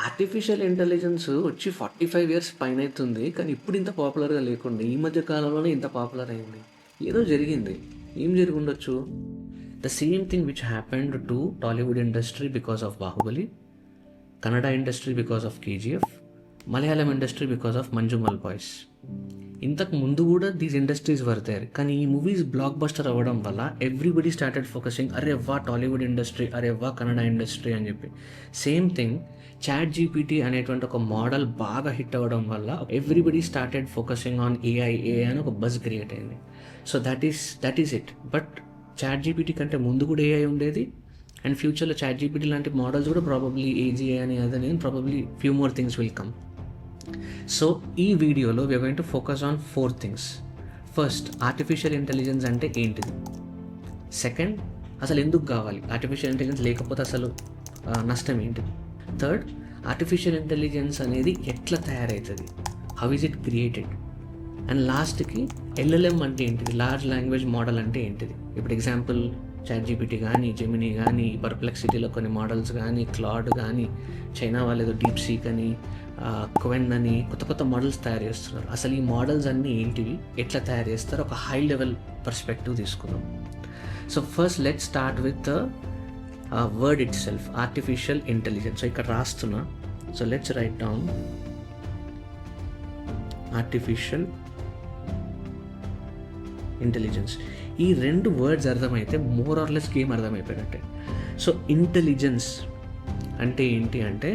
Artificial intelligence వచ్చి 45 years పైన అవుతుంది. కానీ ఇప్పుడు ఇంత పాపులర్‌గా లేకుండా ఈ మధ్య కాలంలోనే ఇంత పాపులర్ అయింది. ఏదో జరిగింది. ఏం జరిగుండొచ్చు? The same thing which happened to Tollywood industry because of 'Baahubali', Kannada industry because of 'KGF', Malayalam industry because of 'Manjummel Boys'. ఇంతకు ముందు కూడా దీస్ ఇండస్ట్రీస్ వర్ దేర్. కానీ ఈ మూవీస్ బ్లాక్ బస్టర్ అవ్వడం వల్ల ఎవ్రీబడి స్టార్టెడ్ ఫోకసింగ్, అరే వా టాలీవుడ్ ఇండస్ట్రీ, అరే వా కన్నడ ఇండస్ట్రీ అని చెప్పి. సేమ్ థింగ్ ChatGPT అనేటువంటి ఒక మోడల్ బాగా హిట్ అవ్వడం వల్ల everybody started focusing on AI అని ఒక బజ్ క్రియేట్ అయింది. So that is it. But ChatGPT కంటే ముందు కూడా ఏఐ ఉండేది, అండ్ ఫ్యూచర్లో ChatGPT లాంటి మోడల్స్ కూడా ప్రాబబ్లీ ఏజీఐ అని అదని probably few more things will come. So ఈ వీడియోలో we're going to focus on 4 things. First, artificial intelligence అంటే ఏంటిది. సెకండ్, అసలు ఎందుకు కావాలి ఆర్టిఫిషియల్ ఇంటెలిజెన్స్, లేకపోతే అసలు నష్టం ఏంటిది. థర్డ్, ఆర్టిఫిషియల్ ఇంటెలిజెన్స్ అనేది ఎట్లా తయారవుతుంది, how is it created. And లాస్ట్కి LLM అంటే ఏంటిది, లార్జ్ లాంగ్వేజ్ మోడల్ అంటే ఏంటిది. ఇప్పుడు ఎగ్జాంపుల్ ChatGPT కానీ, జెమినీ కానీ, పర్ప్లెక్సిటీలో కొన్ని మోడల్స్ కానీ, క్లాడ్ కానీ, చైనా వాళ్ళు ఏదో డీప్సీక్ అని, క్వెన్ అని కొత్త కొత్త మోడల్స్ తయారు చేస్తున్నారు. అసలు ఈ మోడల్స్ అన్నీ ఏంటివి, ఎట్లా తయారు చేస్తారో ఒక హై లెవెల్ పర్స్పెక్టివ్ తీసుకుందాం. So first let's start with the word itself, artificial intelligence. So ఇక్కడ రాస్తున్నా. So let's write down artificial intelligence. ఈ 2 వర్డ్స్ అర్థమైతే మోర్ ఆర్ లెస్ గేమ్ అర్థమైపోయినట్టే. సో ఇంటెలిజెన్స్ అంటే ఏంటి అంటే,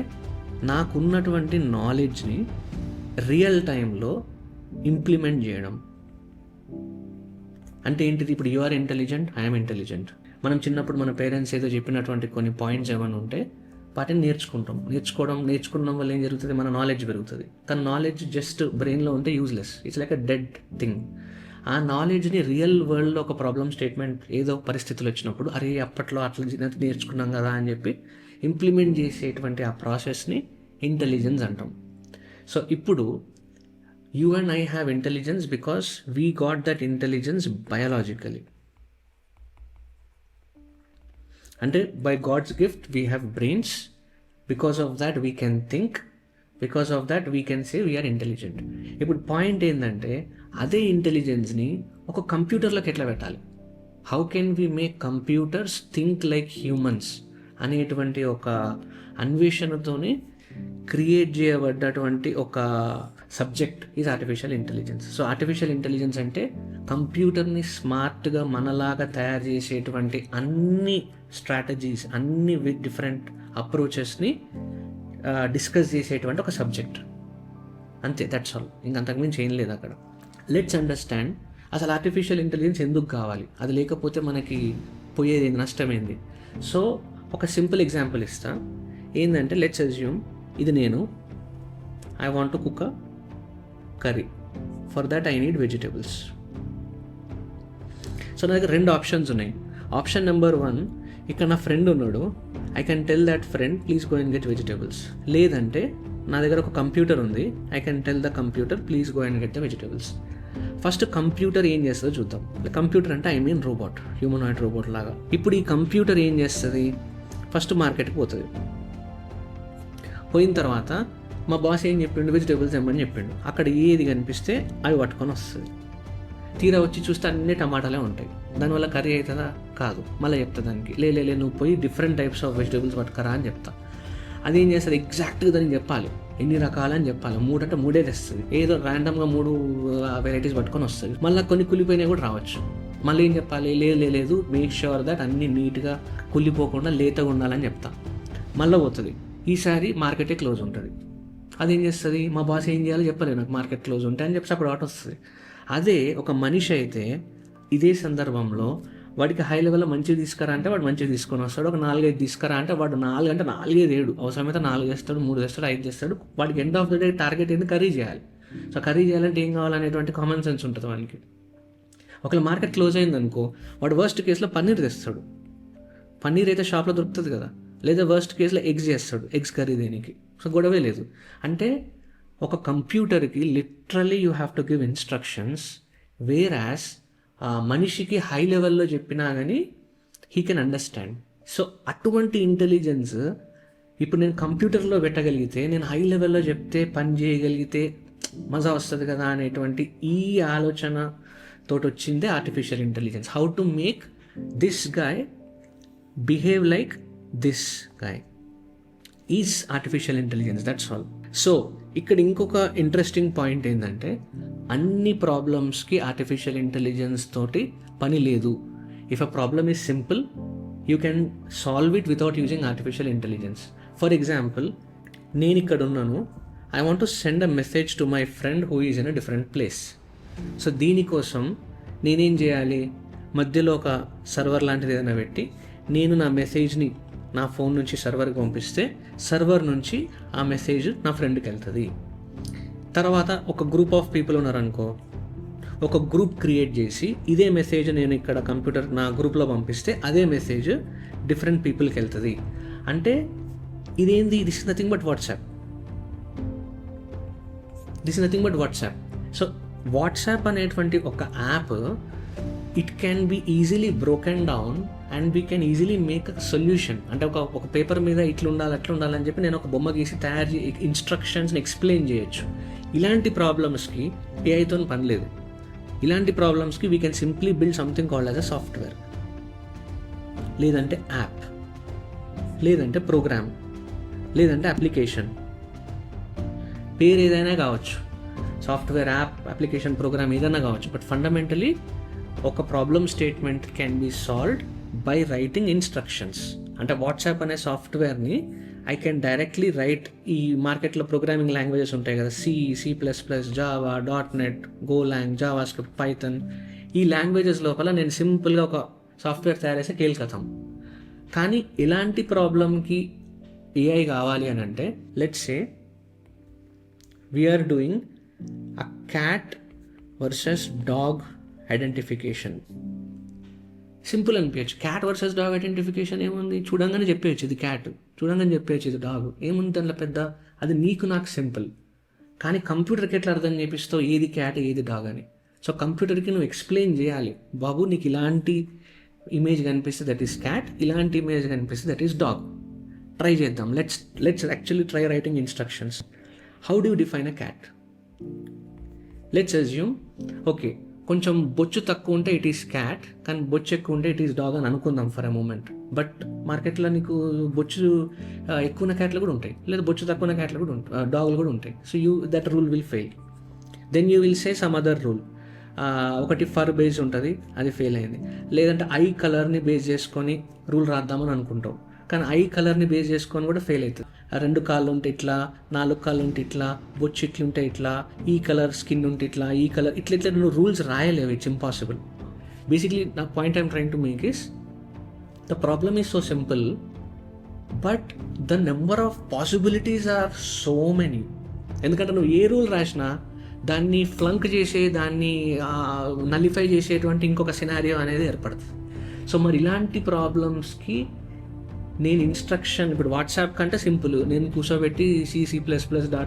నాకున్నటువంటి నాలెడ్జ్ని రియల్ టైంలో ఇంప్లిమెంట్ చేయడం. అంటే ఏంటిది, ఇప్పుడు you are intelligent, I'm intelligent. మనం చిన్నప్పుడు మన పేరెంట్స్ ఏదో చెప్పినటువంటి కొన్ని పాయింట్స్ ఏమైనా ఉంటే వాటిని నేర్చుకోవడం వల్ల ఏం జరుగుతుంది, మన నాలెడ్జ్ పెరుగుతుంది. కానీ నాలెడ్జ్ జస్ట్ బ్రెయిన్లో ఉంటే useless, it's like a dead thing. ఆ నాలెడ్జ్ని రియల్ వరల్డ్లో ఒక ప్రాబ్లమ్ స్టేట్మెంట్ ఏదో పరిస్థితులు వచ్చినప్పుడు, అరే అప్పట్లో అట్లా నేర్చుకున్నాం కదా అని చెప్పి ఇంప్లిమెంట్ చేసేటువంటి ఆ ప్రాసెస్ని ఇంటెలిజెన్స్ అంటాం. సో ఇప్పుడు you and I have intelligence because we got that intelligence biologically. అంటే by God's gift we have brains, because of that we can think, because of that we can say we are intelligent. ఇప్పుడు point ఏంటంటే, అదే ఇంటెలిజెన్స్ని ఒక కంప్యూటర్లోకి ఎట్లా పెట్టాలి, how can we make computers think like humans అనేటువంటి ఒక అన్వేషణతోనే క్రియేట్ చేయబడ్డటువంటి ఒక subject is artificial intelligence. So artificial intelligence అంటే కంప్యూటర్ని స్మార్ట్గా మనలాగా తయారు చేసేటువంటి అన్ని స్ట్రాటజీస్, అన్ని విత్ డిఫరెంట్ అప్రోచెస్ని డిస్కస్ చేసేటువంటి ఒక సబ్జెక్ట్. అంతే, దట్స్ ఆల్. ఇంకంతకుమించి ఏం లేదు అక్కడ. లెట్స్ అండర్స్టాండ్ అసలు ఆర్టిఫిషియల్ ఇంటెలిజెన్స్ ఎందుకు కావాలి, అది లేకపోతే మనకి పోయేది నష్టమైంది. సో ఒక సింపుల్ ఎగ్జాంపుల్ ఇస్తా. ఏంటంటే, లెట్స్ అజ్యూమ్ ఇది నేను, I want to cook a curry. For that I need vegetables. So నా దగ్గర 2 ఆప్షన్స్ ఉన్నాయి. ఆప్షన్ నెంబర్ 1, ఇక్కడ నా ఫ్రెండ్ ఉన్నాడు, I can tell that friend please go and get vegetables. లేదంటే నా దగ్గర ఒక కంప్యూటర్ ఉంది, I can tell the computer please go and get the vegetables. First computer ఏం చేస్తుందో చూద్దాం. కంప్యూటర్ అంటే I mean robot, humanoid robot లాగా. ఇప్పుడు ఈ కంప్యూటర్ ఏం చేస్తుంది, ఫస్ట్ మార్కెట్కి పోతుంది. పోయిన తర్వాత మా బాస్ ఏం చెప్పిండు, వెజిటేబుల్స్ ఏమని చెప్పిండు. అక్కడ ఏది కనిపిస్తే అవి పట్టుకొని వస్తుంది. తీరా వచ్చి చూస్తే అన్ని టమాటాలే ఉంటాయి. దానివల్ల కర్రీ అవుతుందా? కాదు. మళ్ళీ చెప్తా దానికి, లే నువ్వు పోయి డిఫరెంట్ టైప్స్ ఆఫ్ వెజిటేబుల్స్ పట్టుకరా అని చెప్తా. అదేం చేస్తుంది, ఎగ్జాక్ట్గా దానికి చెప్పాలి, ఎన్ని రకాలని చెప్పాలి. 3 అంటే 3 తెస్తుంది. ఏదో ర్యాండమ్గా 3 వెరైటీస్ పట్టుకొని వస్తుంది. మళ్ళీ కొన్ని కుళ్ళిపోయినవి కూడా రావచ్చు. మళ్ళీ ఏం చెప్పాలి, లేదు మేక్ ష్యూర్ దట్ అన్ని నీట్గా కుళ్ళిపోకుండా లేతగా ఉండాలని చెప్తా. మళ్ళీ పోతుంది. ఈసారి మార్కెటే క్లోజ్ ఉంటుంది. అదేం చేస్తుంది, మా బాస్ ఏం చేయాలో చెప్పలేదు నాకు, మార్కెట్ క్లోజ్ ఉంటే అని చెప్పి అప్పుడు ఆట వస్తుంది. అదే ఒక మనిషి అయితే ఇదే సందర్భంలో వాడికి హై లెవెల్లో మంచిగా తీసుకురా అంటే వాడు మంచిగా తీసుకొని వస్తాడు. ఒక 4-5 తీసుకురా అంటే వాడు 4 అంటే 4-5 అవసరమైతే 4 చేస్తాడు, 3 చేస్తాడు, 5 చేస్తాడు. వాడికి end of the day target ఏంది, కర్రీ చేయాలి. సో కర్రీ చేయాలంటే ఏం కావాలనేటువంటి కామన్ సెన్స్ ఉంటుంది వానికి. ఒకవేళ మార్కెట్ క్లోజ్ అయిందనుకో, వాడు వర్స్ట్ కేసులో పన్నీర్ తెస్తాడు. పన్నీర్ అయితే షాప్లో దొరుకుతుంది కదా. లేదా వర్స్ట్ కేసులో ఎగ్స్ చేస్తాడు, ఎగ్స్ కర్రీ దేనికి. సో గొడవే లేదు. అంటే ఒక కంప్యూటర్కి literally you have to give instructions, whereas మనిషికి హై లెవెల్లో చెప్పినా కానీ హీ కెన్ అండర్స్టాండ్. సో అటువంటి ఇంటెలిజెన్స్ ఇప్పుడు నేను కంప్యూటర్లో పెట్టగలిగితే, నేను హై లెవెల్లో చెప్తే పని చేయగలిగితే మజా వస్తుంది కదా అనేటువంటి ఈ ఆలోచన తోటి వచ్చిందే artificial intelligence. How to make this guy behave like this guy is artificial intelligence, that's all. So ఇక్కడ ఇంకొక ఇంట్రెస్టింగ్ పాయింట్ ఏంటంటే, అన్ని ప్రాబ్లమ్స్కి ఆర్టిఫిషియల్ ఇంటెలిజెన్స్ తోటి పని లేదు. If a problem is simple, you can solve it without using artificial intelligence. For example, నేను ఇక్కడ ఉన్నాను, I want to send a message to my friend who is in a different place. So దీనికోసం నేనేం చేయాలి, మధ్యలో ఒక server లాంటిది ఏదైనా పెట్టి నేను నా మెసేజ్ని నా ఫోన్ నుంచి సర్వర్కి పంపిస్తే సర్వర్ నుంచి ఆ మెసేజ్ నా ఫ్రెండ్కి వెళ్తుంది. తర్వాత ఒక గ్రూప్ ఆఫ్ పీపుల్ ఉన్నారనుకో, ఒక గ్రూప్ క్రియేట్ చేసి ఇదే మెసేజ్ నేను ఇక్కడ కంప్యూటర్ నా గ్రూప్లో పంపిస్తే అదే మెసేజ్ డిఫరెంట్ పీపుల్కి వెళ్తుంది. అంటే ఇదేంది, this is nothing but WhatsApp. So WhatsApp అనేటువంటి ఒక app, it can be easily broken down and we can easily make a solution. అంటే ఒక పేపర్ మీద ఇట్లా ఉండాలి అట్లా ఉండాలని చెప్పి నేను ఒక బొమ్మ గీసి తయారు చేసి ఇన్స్ట్రక్షన్స్ని ఎక్స్ప్లెయిన్ చేయొచ్చు. ఇలాంటి ప్రాబ్లమ్స్కి ఏఐతో పని లేదు. ఇలాంటి ప్రాబ్లమ్స్కి we can simply build something called as a software, లేదంటే యాప్, లేదంటే ప్రోగ్రామ్, లేదంటే అప్లికేషన్. పేరు ఏదైనా కావచ్చు, సాఫ్ట్వేర్, యాప్, అప్లికేషన్, ప్రోగ్రామ్ ఏదైనా కావచ్చు. బట్ ఫండమెంటలీ ఒక problem statement can be solved by writing instructions. అంటే వాట్సాప్ అనే సాఫ్ట్వేర్ని ఐ కెన్ డైరెక్ట్లీ రైట్. ఈ మార్కెట్లో ప్రోగ్రామింగ్ లాంగ్వేజెస్ ఉంటాయి కదా, C++, Java, .NET, Golang, JavaScript, Python. ఈ లాంగ్వేజెస్ లోపల నేను సింపుల్గా ఒక సాఫ్ట్వేర్ తయారు చేస్తే కేల్కతాం. కానీ ఇలాంటి ప్రాబ్లమ్కి ఏఐ కావాలి అని అంటే, let's say we are doing a cat versus dog identification. Simple అనిపించచ్చు. క్యాట్ వర్సెస్ డాగ్ ఐడెంటిఫికేషన్ ఏముంది, చూడంగానే చెప్పేయచ్చు ఇది క్యాట్, చూడంగానే చెప్పేయచ్చు ఇది డాగ్, ఏముంది దాంట్లో పెద్ద. అది నీకు నాకు సింపుల్. కానీ కంప్యూటర్కి ఎట్లా అర్థం చేపిస్తావు ఏది క్యాట్ ఏది డాగ్ అని? సో కంప్యూటర్కి నువ్వు ఎక్స్ప్లెయిన్ చేయాలి, బాబు నీకు ఇలాంటి ఇమేజ్ కనిపిస్తే దట్ ఈస్ క్యాట్, ఇలాంటి ఇమేజ్ కనిపిస్తే దట్ ఈస్ డాగ్. ట్రై చేద్దాం. Let's actually try writing instructions. How do you define a cat? Let's assume, okay, కొంచెం బొచ్చు తక్కువ ఉంటే ఇట్ ఈస్ క్యాట్, కానీ బొచ్చు ఎక్కువ ఉంటే ఇట్ ఈస్ డాగ్ అని అనుకుందాం ఫర్ ఎ మూమెంట్. బట్ మార్కెట్లో నీకు బొచ్చు ఎక్కువ ఉన్న క్యాట్లు కూడా ఉంటాయి, లేదా బొచ్చు తక్కువ ఉన్న క్యాట్లు కూడా ఉంటాయి, డాగులు కూడా ఉంటాయి. So that rule will fail. Then you will say some other rule. ఒకటి ఫర్ బేస్ ఉంటుంది, అది ఫెయిల్ అయింది. లేదంటే ఐ కలర్ని బేస్ చేసుకొని రూల్ రాద్దామని అనుకుంటావు, కానీ ఐ కలర్ని బేస్ చేసుకొని కూడా ఫెయిల్ అవుతుంది. 2 కాళ్ళు ఉంటే ఇట్లా, 4 కాళ్ళు ఉంటే ఇట్లా, బొచ్చు ఇట్లుంటే ఇట్లా, ఈ కలర్ స్కిన్ ఉంటే ఇట్లా, ఈ కలర్ ఇట్లా నువ్వు రూల్స్ రాయలేవు. It's impossible. బేసిక్లీ నా point I'm trying to make is, the problem is so simple, but the number of possibilities are so many. ఎందుకంటే నువ్వు ఏ రూల్ రాసినా దాన్ని ఫ్లంక్ చేసే, దాన్ని నలిఫై చేసేటువంటి ఇంకొక సినారియో అనేది ఏర్పడుతుంది. సో మరి ఇలాంటి ప్రాబ్లమ్స్కి నేను ఇన్స్ట్రక్షన్, ఇప్పుడు వాట్సాప్ కంటే సింపుల్, నేను కూర్చోబెట్టి C++,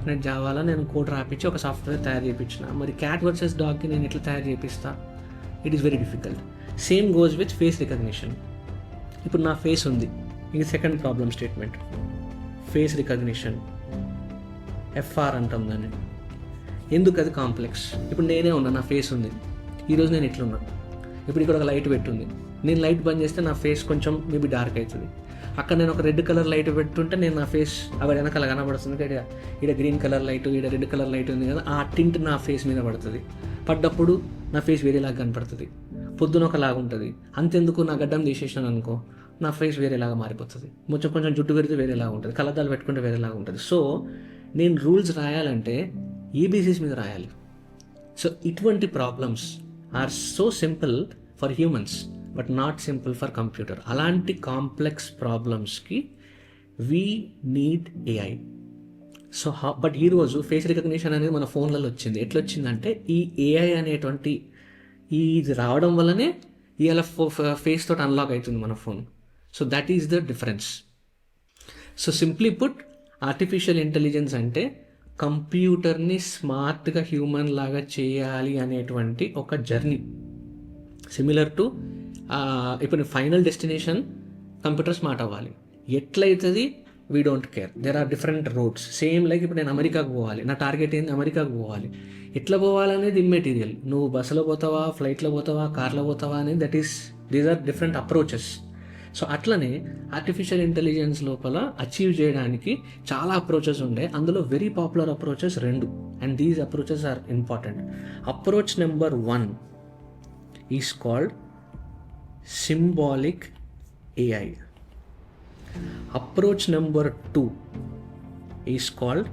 .NET, జావాలో నేను కోడ్ రాపించి ఒక సాఫ్ట్వేర్ తయారు చేయించిన. మరి క్యాట్ వర్సెస్ డాగ్కి నేను ఎట్లా తయారు చేపిస్తా? It is very difficult. Same goes with face recognition. ఇప్పుడు నా ఫేస్ ఉంది, ఇది second problem statement. Face recognition, FR అంటాం దాన్ని. ఎందుకు అది కాంప్లెక్స్? ఇప్పుడు నేనే ఉన్నా, నా ఫేస్ ఉంది, ఈరోజు నేను ఎట్లున్నా. ఇప్పుడు ఇక్కడ ఒక లైట్ పెట్టుంది, నేను లైట్ బంద్ చేస్తే నా ఫేస్ కొంచెం మేబీ డార్క్ అవుతుంది. అక్కడ నేను ఒక రెడ్ కలర్ లైట్ పెట్టుంటే నేను నా ఫేస్ అవి వెనకాల కనబడుతుంది. ఇక్కడ గ్రీన్ కలర్ లైట్, ఇక్కడ రెడ్ కలర్ లైట్ ఉంది కదా, ఆ టింట్ నా ఫేస్ మీద పడుతుంది. పడ్డప్పుడు నా ఫేస్ వేరేలాగా కనపడుతుంది. పొద్దున ఒకలాగా ఉంటుంది. అంతెందుకు, నా గడ్డం తీసేసినాను అనుకో, నా ఫేస్ వేరేలాగా మారిపోతుంది. కొంచెం జుట్టు పెడితే వేరేలాగా ఉంటుంది, కళ్ళద్దాలు పెట్టుకుంటే వేరేలాగా ఉంటుంది. సో నేను రూల్స్ రాయాలంటే ఏ బేసిస్ మీద రాయాలి? సో ఇటువంటి problems are so simple for humans but not simple for computer. అలాంటి కాంప్లెక్స్ ప్రాబ్లమ్స్కి we need AI. So but ఈరోజు ఫేస్ రికగ్నిషన్ అనేది మన ఫోన్లలో వచ్చింది. ఎట్లా వచ్చిందంటే ఈ ఏఐ అనేటువంటి ఇది రావడం వల్లనే ఇవాళ ఫేస్ తోటి అన్లాక్ అవుతుంది మన phone. So that is the difference. So simply put, artificial intelligence అంటే కంప్యూటర్ని స్మార్ట్గా హ్యూమన్ లాగా చేయాలి అనేటువంటి ఒక జర్నీ. సిమిలర్ టు ఇప్పుడు ఫైనల్ డెస్టినేషన్ కంప్యూటర్ స్మార్ట్ అవ్వాలి. ఎట్లయితుంది? We don't care. There are different roads. Same like ఇప్పుడు నేను అమెరికాకు పోవాలి, నా టార్గెట్ ఏంది అమెరికాకు పోవాలి. ఎట్లా పోవాలనేది ఇమ్మెటీరియల్. నువ్వు బస్సులో పోతావా, ఫ్లైట్లో పోతావా, కార్లో పోతావా అనేది these are different approaches. So అట్లనే ఆర్టిఫిషియల్ ఇంటెలిజెన్స్ లోపల అచీవ్ చేయడానికి చాలా అప్రోచెస్ ఉండే. అందులో very popular approaches 2, and these approaches are important. Approach number 1 is called symbolic AI. Approach number 2 is called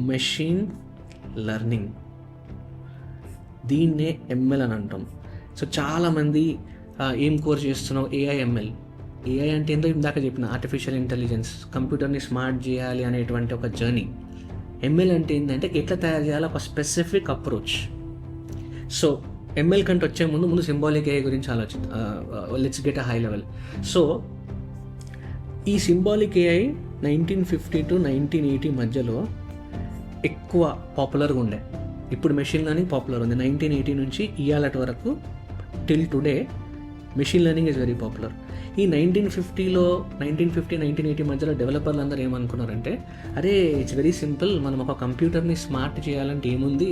machine learning. దీన్నే ML అని అంటాం. సో చాలామంది ఏం కోర్స్ చేస్తున్నావు, AI అంటే ఏందో ఇందాక చెప్పిన ఆర్టిఫిషియల్ ఇంటెలిజెన్స్, కంప్యూటర్ని స్మార్ట్ చేయాలి అనేటువంటి ఒక జర్నీ. ML అంటే ఏంటంటే ఎట్లా తయారు చేయాలి, ఒక స్పెసిఫిక్ అప్రోచ్. సో ML కంటే వచ్చే ముందు సింబాలిక్ AI గురించి let's get a high level. So ఈ సింబాలిక్ AI 1950 to 1980 మధ్యలో ఎక్కువ పాపులర్గా ఉండే. ఇప్పుడు మెషిన్ లెర్నింగ్ పాపులర్ ఉంది. 1980 నుంచి ఇవాళ వరకు till today machine learning is very popular. ఈ 1950 మధ్యలో డెవలపర్లు అందరూ ఏమనుకున్నారంటే, అరే ఇట్స్ వెరీ సింపుల్, మనం ఒక కంప్యూటర్ని స్మార్ట్ చేయాలంటే ఏముంది,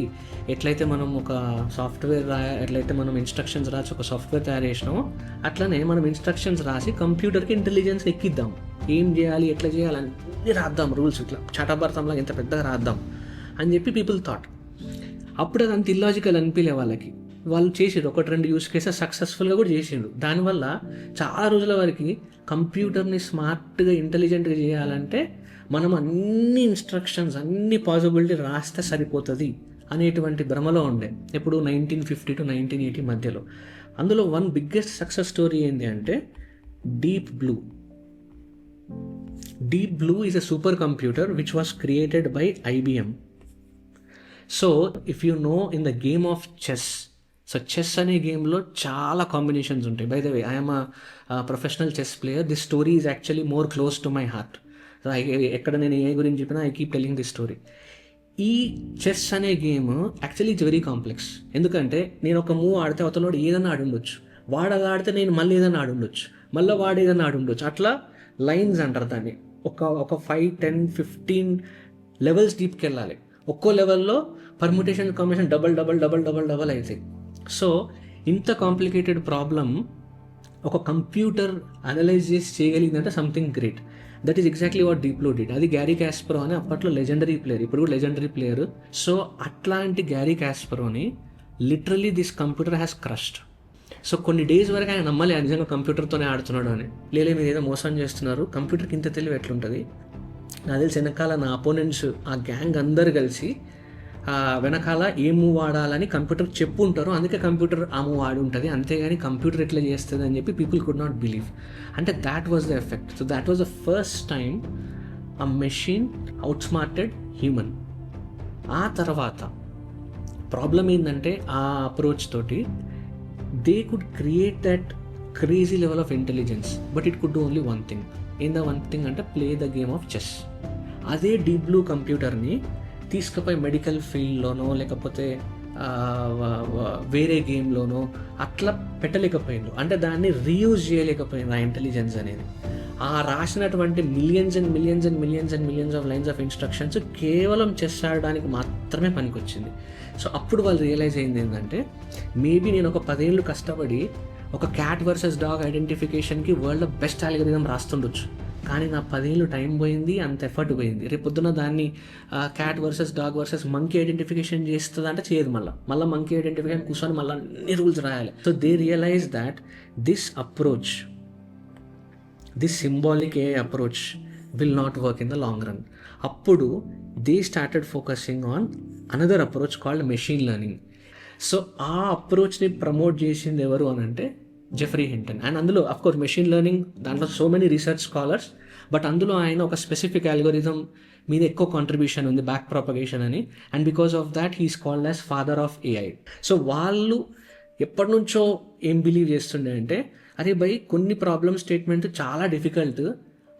ఎట్లయితే మనం ఒక సాఫ్ట్వేర్ ఎట్లయితే మనం ఇన్స్ట్రక్షన్స్ రాసి ఒక సాఫ్ట్వేర్ తయారు చేసినామో అట్లనే మనం ఇన్స్ట్రక్షన్స్ రాసి కంప్యూటర్కి ఇంటెలిజెన్స్ ఎక్కిద్దాం. ఏం చేయాలి, ఎట్లా చేయాలి అన్నీ రాద్దాం, రూల్స్ ఇట్లా చటభారతంలాగా ఎంత పెద్దగా రాద్దాం అని చెప్పి పీపుల్ థాట్. అప్పుడు అది అంత ఇల్లాజికల్ అనిపించలే వాళ్ళకి. వాళ్ళు చేసిండ్రు 1-2 యూస్ కేసెస్ సక్సెస్ఫుల్గా కూడా చేసిండ్రు. దానివల్ల చాలా రోజుల వరకు కంప్యూటర్ని స్మార్ట్గా ఇంటెలిజెంట్గా చేయాలంటే మనం అన్ని ఇన్స్ట్రక్షన్స్ అన్ని పాసిబిలిటీ రాస్తే సరిపోతుంది అనేటువంటి భ్రమలో ఉండే. ఇప్పుడు 1950 to 1980 మధ్యలో. అందులో వన్ బిగ్గెస్ట్ సక్సెస్ స్టోరీ ఏంటి అంటే deep blue. Deep Blue is a supercomputer which was created by IBM. So if you know in the game of chess, so chess అనే గేమ్లో చాలా కాంబినేషన్స్ ఉంటాయి. By the way, I'm professional chess player. This story is actually more close to my heart. ఎక్కడ నేను ఏ గురించి చెప్పినా I keep telling this story. ఈ chess అనే game actually it's very complex. ఎందుకంటే నేను ఒక మూవ్ ఆడితే అవతలోడు ఏదైనా ఆడుండొచ్చు, వాడు అది ఆడితే నేను మళ్ళీ ఏదైనా ఆడుండొచ్చు, మళ్ళీ వాడు ఏదైనా ఆడుండొచ్చు. అట్లా లైన్స్ అంటారు దాన్ని. ఒక 5, 10, 15 లెవెల్స్ డీప్కి వెళ్ళాలి. ఒక్కో లెవెల్లో పర్ముటేషన్ కాంబినేషన్ డబల్ అవుతాయి. సో ఇంత కాంప్లికేటెడ్ ప్రాబ్లం ఒక కంప్యూటర్ అనలైజ్ చేసి చేయగలిగిందంటే something great. That is exactly what Deep Blue did. అది గ్యారీ కాస్పరో అని అప్పట్లో లెజెండరీ ప్లేయర్, ఇప్పుడు కూడా లెజెండరీ ప్లేయర్. సో అట్లాంటి గ్యారీ కాస్పరోని literally this computer has crushed. So కొన్ని డేస్ వరకు ఆయన నమ్మలే నిజంగా కంప్యూటర్తోనే ఆడుతున్నాడు అని. మీరు ఏదో మోసం చేస్తున్నారు, కంప్యూటర్కి ఇంత తెలివి ఎట్లుంటుంది. నాకు తెలిసి వెనకాల నా అపోనెంట్స్ ఆ గ్యాంగ్ అందరు కలిసి వెనకాల ఏ మూవ్ ఆడాలని కంప్యూటర్ చెప్పు ఉంటారు, అందుకే కంప్యూటర్ ఆ మూవ్ ఆడి ఉంటుంది, అంతేగాని కంప్యూటర్ ఎట్లా చేస్తుంది అని చెప్పి పీపుల్ కుడ్ నాట్ బిలీవ్. అంటే that was the effect. So that was the first time ఆ మెషిన్ అవుట్ స్మార్టెడ్ హ్యూమన్. ఆ తర్వాత ప్రాబ్లం ఏంటంటే ఆ అప్రోచ్ తోటి they could create that crazy level of intelligence, but it could do only one thing. In the one thing అంటే play the game of chess. అదే Deep Blue కంప్యూటర్ని తీసుకుపోయి మెడికల్ ఫీల్డ్లోనో లేకపోతే వేరే గేమ్లోనో అట్లా పెట్టలేకపోయిండు. అంటే దాన్ని రీయూజ్ చేయలేకపోయింది ఆ ఇంటెలిజెన్స్ అనేది. ఆ రాసినటువంటి millions and millions of lines of instructions కేవలం చెస్ ఆడడానికి మాత్రమే పనికొచ్చింది. సో అప్పుడు వాళ్ళు రియలైజ్ అయింది ఏంటంటే, మేబీ నేను ఒక 10 ఏళ్ళు కష్టపడి ఒక క్యాట్ వర్సెస్ డాగ్ ఐడెంటిఫికేషన్కి వరల్డ్లో బెస్ట్ అల్గోరిథం రాస్తుండొచ్చు, కానీ నా 10 ఏళ్ళు టైం పోయింది, అంత ఎఫర్ట్ పోయింది. రేపు పొద్దున్న దాన్ని cat versus dog versus monkey identification చేస్తుంది అంటే చేయదు. మళ్ళీ మంకీ ఐడెంటిఫికేషన్ కూర్చొని మళ్ళీ అన్ని రూల్స్ రాయాలి. So they realize that this approach, this symbolic AI approach will not work in the long run. అప్పుడు they started focusing on another approach called machine learning. సో ఆ అప్రోచ్ని ప్రమోట్ చేసింది ఎవరు అని అంటే జెఫ్రీ హింటన్. అండ్ అందులో అఫ్కోర్స్ మెషిన్ లెర్నింగ్ దాంట్లో so many research scholars, but అందులో ఆయన ఒక స్పెసిఫిక్ అల్గోరిథం మీద ఎక్కువ కాంట్రిబ్యూషన్ ఉంది, బ్యాక్ ప్రాపగేషన్ అని. And because of that he's called as father of AI. So వాళ్ళు ఎప్పటి నుంచో ఏం బిలీవ్ చేస్తుండే అంటే, అరే బై కొన్ని ప్రాబ్లమ్ స్టేట్మెంట్ చాలా డిఫికల్ట్,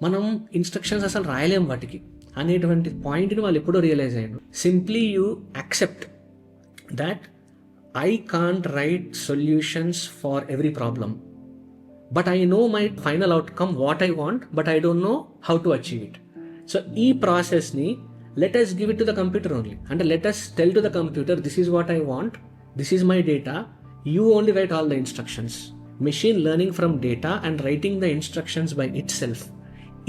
మనం ఇన్స్ట్రక్షన్స్ అసలు రాయలేం వాటికి అనేటువంటి పాయింట్ని వాళ్ళు ఎప్పుడో రియలైజ్ అయ్యారు. Simply you accept that I can't write solutions for every problem, but I know my final outcome, what I want, but I don't know how to achieve it. So ఈ ప్రాసెస్ని let us give it to the computer only. And let us tell to the computer, this is what I want, this is my data, you only write all the instructions. Machine learning from data and writing the instructions by itself.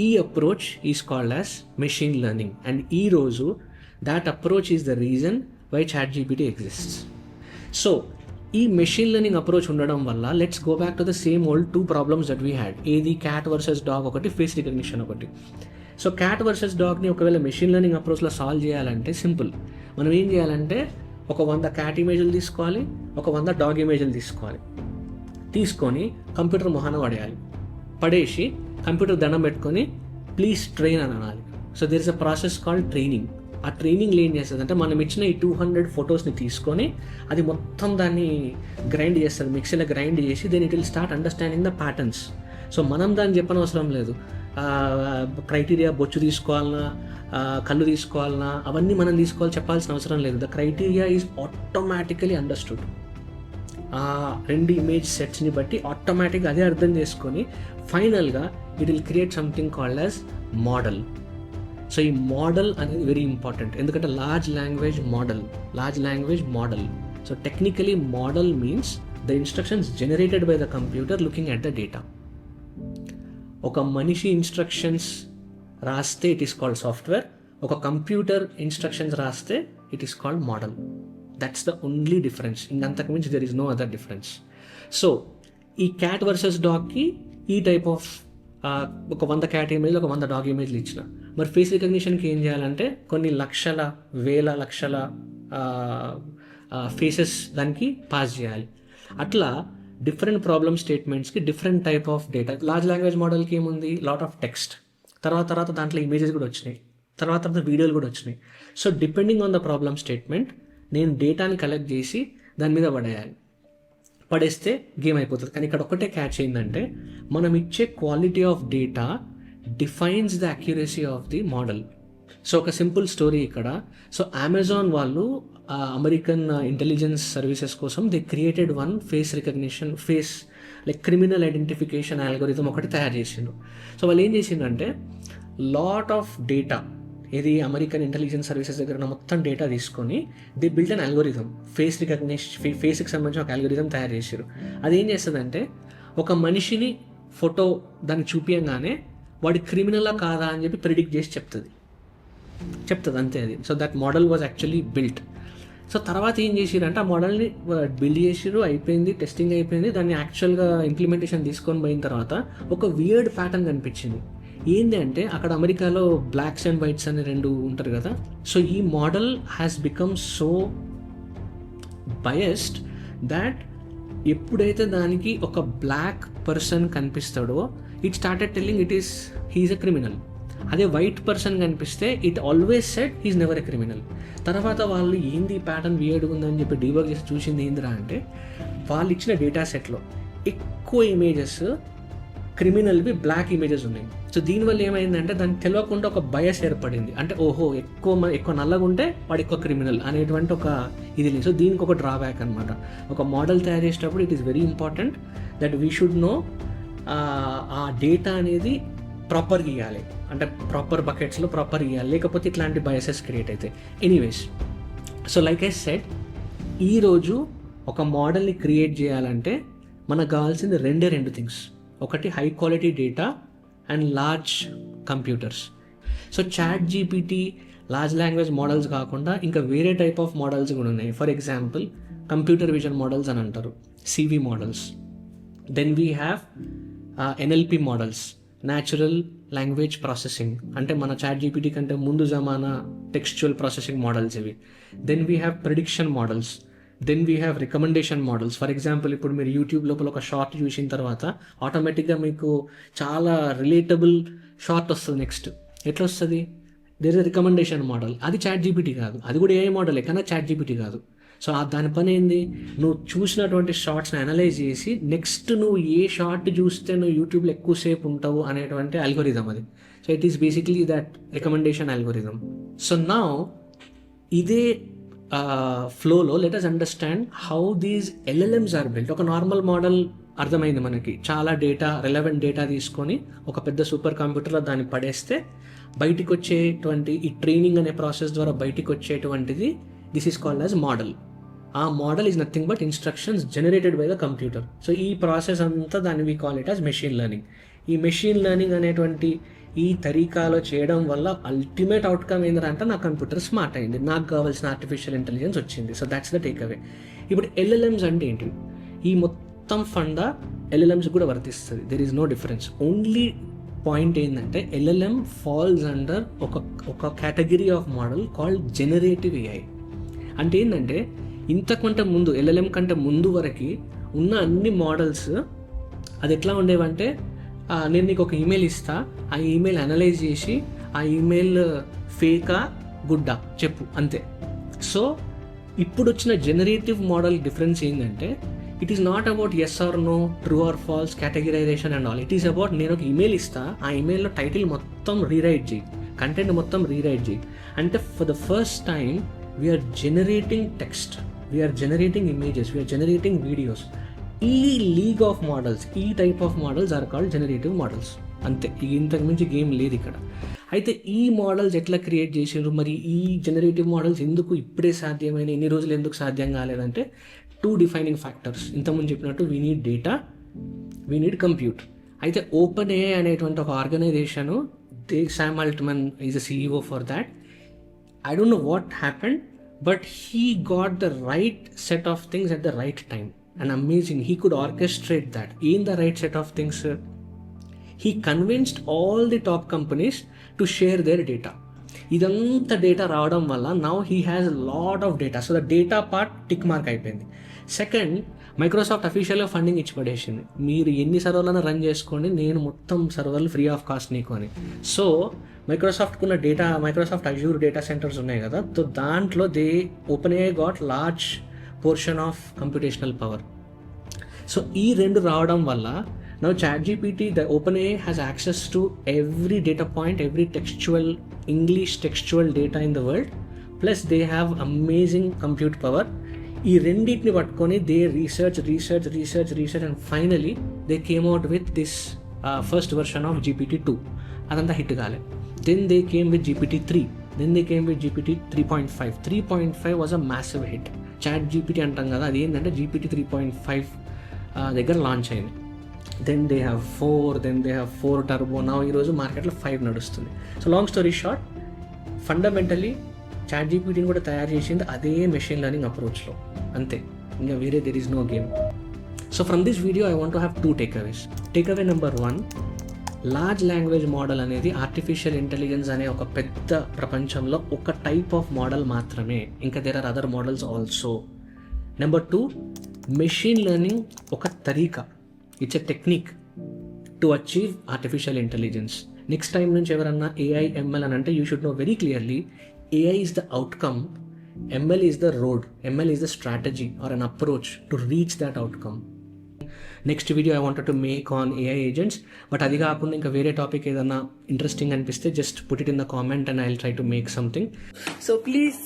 E approach is called as machine learning. And e roju, that approach is the reason why ChatGPT exists. So, ఈ machine learning approach ఉండడం వల్ల let's go back to the same old 2 problems that we had. ఏది cat versus dog ఒకటి, face recognition ఒకటి. So cat versus డాగ్ని ఒకవేళ machine learning అప్రోచ్లో solve చేయాలంటే simple. మనం ఏం చేయాలంటే ఒక 100 క్యాట్ ఇమేజ్లు తీసుకోవాలి, ఒక 100 డాగ్ ఇమేజ్లు తీసుకొని కంప్యూటర్ మొహాన పడేసి కంప్యూటర్ దండం పెట్టుకొని ప్లీజ్ ట్రైన్ అని అనాలి. So there is a process called training. ఆ ట్రైనింగ్లో ఏం చేస్తుంది అంటే మనం ఇచ్చిన ఈ 200 ఫొటోస్ని తీసుకొని అది మొత్తం దాన్ని గ్రైండ్ చేస్తుంది, మిక్సీలో గ్రైండ్ చేసి then it will start understanding the patterns. So మనం దాన్ని చెప్పనవసరం లేదు. క్రైటీరియా బొచ్చు తీసుకోవాలన్నా, కళ్ళు తీసుకోవాలన్నా, అవన్నీ మనం చెప్పాల్సిన అవసరం లేదు. The criteria is automatically understood. ఆ 2 ఇమేజ్ సెట్స్ని బట్టి ఆటోమేటిక్గా అదే అర్థం చేసుకొని ఫైనల్గా it will create something called as model. So ఈ మోడల్ అనేది వెరీ ఇంపార్టెంట్, ఎందుకంటే large language model. So technically model means the instructions generated by the computer looking at the data. ఒక మనిషి ఇన్స్ట్రక్షన్స్ రాస్తే ఇట్ ఈస్ కాల్డ్ సాఫ్ట్వేర్, ఒక computer instructions రాస్తే it is called model. That's the only difference. ఇంకంతకు మించి there is no other difference. So ఈ cat versus డాగ్కి ఈ టైప్ ఆఫ్ ఒక 100 క్యాట్ ఇమేజ్లు, ఒక 100 డాగ్ ఇమేజ్లు ఇచ్చిన. మరి ఫేస్ రికగ్నిషన్కి ఏం చేయాలంటే కొన్ని లక్షల ఫేసెస్ దానికి పాస్ చేయాలి. అట్లా డిఫరెంట్ ప్రాబ్లమ్ స్టేట్మెంట్స్కి different type of data. Large language మోడల్కి ఏముంది, లాట్ ఆఫ్ టెక్స్ట్, తర్వాత దాంట్లో ఇమేజెస్ కూడా వచ్చినాయి, తర్వాత వీడియోలు కూడా వచ్చినాయి. So depending on the problem statement నేను డేటాని కలెక్ట్ చేసి దాని మీద పడేస్తే గేమ్ అయిపోతుంది. కానీ ఇక్కడ ఒకటే క్యాచ్ ఏంటంటే మనం ఇచ్చే quality of data defines the accuracy of the model. So ఒక సింపుల్ స్టోరీ ఇక్కడ. సో అమెజాన్ వాళ్ళు అమెరికన్ ఇంటెలిజెన్స్ సర్వీసెస్ కోసం they created one face recognition, criminal identification algorithm ఒకటి తయారు చేసిండ్రు. సో వాళ్ళు ఏం చేసిండ్రంటే లాట్ ఆఫ్ డేటా, ఇది అమెరికన్ ఇంటెలిజెన్స్ సర్వీసెస్ దగ్గర ఉన్న మొత్తం డేటా తీసుకొని దే బిల్డ్ అన్ అల్గోరిథం, ఫేస్కి సంబంధించిన ఒక అల్గోరిథం తయారు చేశారు. అది ఏం చేస్తుందంటే ఒక మనిషిని ఫోటో దాన్ని చూపించగానే వాడి క్రిమినలా కాదా అని చెప్పి ప్రిడిక్ట్ చేసి చెప్తుంది అంతే అది. So that model was actually built. So తర్వాత ఏం చేసిరంటే ఆ మోడల్ని బిల్డ్ చేసిరు, అయిపోయింది, టెస్టింగ్ అయిపోయింది. దాన్ని యాక్చువల్గా ఇంప్లిమెంటేషన్ తీసుకొని పోయిన తర్వాత ఒక వియర్డ్ ప్యాటర్న్ కనిపించింది. ఏంటి అంటే అక్కడ అమెరికాలో బ్లాక్స్ అండ్ వైట్స్ అని 2 ఉంటారు కదా. సో ఈ model has become so biased that ఎప్పుడైతే దానికి ఒక బ్లాక్ పర్సన్ కనిపిస్తాడో it started telling he's a criminal. అదే వైట్ పర్సన్ కనిపిస్తే it always said he's never a criminal. తర్వాత వాళ్ళు ఏంది ఈ ప్యాటర్న్ వియర్డ్గా ఉందని చెప్పి డీబగ్ చేసి చూసింది ఏందిరా అంటే వాళ్ళు ఇచ్చిన డేటా సెట్లో ఎక్కువ ఇమేజెస్ క్రిమినల్వి బ్లాక్ ఇమేజెస్ ఉన్నాయి. సో దీనివల్ల ఏమైందంటే దానికి తెలియకుండా ఒక బయస్ ఏర్పడింది. అంటే ఓహో ఎక్కువ నల్లగా ఉంటే వాడు ఎక్కువ క్రిమినల్ అనేటువంటి ఒక ఇది లేదు. సో దీనికి ఒక డ్రాబ్యాక్ అనమాట. ఒక మోడల్ తయారు చేసేటప్పుడు it is very important that we should know ఆ డేటా అనేది ప్రాపర్గా ఇవ్వాలి, అంటే ప్రాపర్ బకెట్స్లో ప్రాపర్ ఇవ్వాలి, లేకపోతే ఇట్లాంటి బయసెస్ క్రియేట్ అవుతాయి. Anyways, so like I said, ఈరోజు ఒక మోడల్ని క్రియేట్ చేయాలంటే మనకు కావాల్సింది 2 థింగ్స్. ఒకటి high quality data and large computers. So ChatGPT large language models కాకుండా ఇంకా వేరే టైప్ ఆఫ్ మోడల్స్ కూడా ఉన్నాయి. For example computer vision models అని అంటారు, CV models. Then we have NLP models, natural language processing, అంటే మన ChatGPT కంటే ముందు జమానా టెక్స్చువల్ ప్రాసెసింగ్ మోడల్స్ ఇవి. Then we have prediction models. Then we have recommendation models. For example ఇప్పుడు మీరు యూట్యూబ్ లోపల ఒక షార్ట్ చూసిన తర్వాత ఆటోమేటిక్గా మీకు చాలా రిలేటబుల్ షార్ట్ వస్తుంది. నెక్స్ట్ ఎట్లా వస్తుంది? There is recommendation model. అది ChatGPT కాదు, అది కూడా AI మోడలే కానీ ChatGPT కాదు. సో దాని పని ఏంది? నువ్వు చూసినటువంటి షార్ట్స్ని అనలైజ్ చేసి నెక్స్ట్ నువ్వు ఏ షార్ట్ చూస్తే నువ్వు యూట్యూబ్లో ఎక్కువసేపు ఉంటావు అనేటువంటి అల్గోరిథం అది. So it is basically that recommendation algorithm. So now ఇదే ఫ్లోలో let us understand how these LLMs are built. ఒక నార్మల్ మోడల్ అర్థమైంది మనకి, చాలా డేటా, రిలవెంట్ డేటా తీసుకొని ఒక పెద్ద సూపర్ కంప్యూటర్లో దాన్ని పడేస్తే బయటికి వచ్చేటువంటి ఈ ట్రైనింగ్ అనే ప్రాసెస్ ద్వారా బయటికి వచ్చేటువంటిది this is called as model. ఆ model is nothing but instructions generated by the computer. So ఈ ప్రాసెస్ అంతా దాన్ని we call it as machine learning. ఈ మెషిన్ లెర్నింగ్ అనేటువంటి ఈ తరీకాలో చేయడం వల్ల అల్టిమేట్ అవుట్కమ్ ఏంటంటే నా కంప్యూటర్ స్మార్ట్ అయింది, నాకు కావాల్సిన ఆర్టిఫిషియల్ ఇంటెలిజెన్స్ వచ్చింది. So that's the take away. ఇప్పుడు ఎల్ఎల్ఎమ్స్ అంటే ఏంటి? ఈ మొత్తం ఫండా ఎల్ఎల్ఎమ్స్ కూడా వర్తిస్తుంది. There is no difference. Only point ఏంటంటే ఎల్ఎల్ఎం ఫాల్స్ అండర్ ఒక category of model called generative AI. అంటే ఏంటంటే ఇంతకంటే ముందు ఎల్ఎల్ఎం కంటే ముందు వరకు ఉన్న అన్ని మోడల్స్ అది ఎట్లా ఉండేవంటే నేను నీకు ఒక ఈమెయిల్ ఇస్తా, ఆ ఈమెయిల్ అనలైజ్ చేసి ఆ ఈమెయిల్ ఫేకా గుడ్డా చెప్పు అంతే. సో ఇప్పుడు వచ్చిన జనరేటివ్ మోడల్ డిఫరెన్స్ ఏంటంటే it is not about yes or no, true or false, categorization and all. It is about నేను ఒక ఈమెయిల్ ఇస్తా, ఆ ఈమెయిల్లో టైటిల్ మొత్తం రీరైట్ చేయి, కంటెంట్ మొత్తం రీరైట్ చేయి అంటే for the first time we're generating text, we're generating images, we're generating videos. ఈ లీగ్ ఆఫ్ మోడల్స్, ఈ type of models are called generative models. అంతే, ఇంతకు మించి గేమ్ లేదు ఇక్కడ. అయితే ఈ మోడల్స్ ఎట్లా క్రియేట్ చేసారు, మరి ఈ జనరేటివ్ మోడల్స్ ఎందుకు ఇప్పుడే సాధ్యమైన, ఎన్ని రోజులు ఎందుకు సాధ్యం కాలేదంటే 2 డిఫైనింగ్ ఫ్యాక్టర్స్. ఇంతకుముందు చెప్పినట్టు we need data, we need compute. అయితే ఓపెన్ ఏఐ అనేటువంటి ఒక organisation, Sam Altman is a CEO for that. I don't know what happened, but he got the right set of things at the right time. And amazing, he could orchestrate that. In the right set of things, he convinced all the top companies to share their data. ఇదంతా data రావడం వల్ల now he has lot of data. So the data part tick mark అయిపోయింది. Second, Microsoft అఫీషియల్గా funding ఇచ్చి పడేసింది, మీరు ఎన్ని సర్వర్లను run చేసుకోండి, నేను మొత్తం సర్వర్లు ఫ్రీ ఆఫ్ కాస్ట్ నీకు అని. సో మైక్రోసాఫ్ట్కి ఉన్న data, Microsoft Azure data centres ఉన్నాయి కదా, సో దాంట్లో they open A got large portion of computational power. So ఈ రెండు రావడం వల్ల now ChatGPT, the OpenAI has access to every data point, every English textual data in the world, plus they have amazing compute power. ఈ రెండింటిని పట్టుకొని they research and finally they came out with this first version of GPT-2. అదంతా hit కాలే. Then they came with GPT-3, then they came with GPT 3.5. 3.5 was a massive hit. ChatGPT అంటాం కదా, అది ఏంటంటే GPT 3.5 దగ్గర లాంచ్ అయింది. Then they have 4, then they have 4 turbo. నా ఈరోజు మార్కెట్లో 5 నడుస్తుంది. So long story short, fundamentally ChatGPTని కూడా తయారు చేసింది అదే మెషిన్ లెర్నింగ్ అప్రోచ్లో, అంతే, ఇంకా వేరే there is no game. So from this video I want to have 2 takeaways. Takeaway number 1, large language model అనేది ఆర్టిఫిషియల్ ఇంటెలిజెన్స్ అనే ఒక పెద్ద ప్రపంచంలో ఒక టైప్ ఆఫ్ మోడల్ మాత్రమే, ఇంకా there are other models also. Number 2, machine learning ఒక తరీకా, it's a technique to achieve artificial intelligence. Next time నుంచి ఎవరన్నా AI ML అని అంటే you should know very clearly AI is the outcome, ML is the road, ML is the strategy or an approach to reach that outcome. Next video I wanted to make on AI agents, but అది కాకుండా ఇంకా వేరే topic ఏదన్నా interesting అనిపిస్తే just put it in the comment and I will try to make something. So please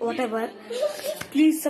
whatever. Please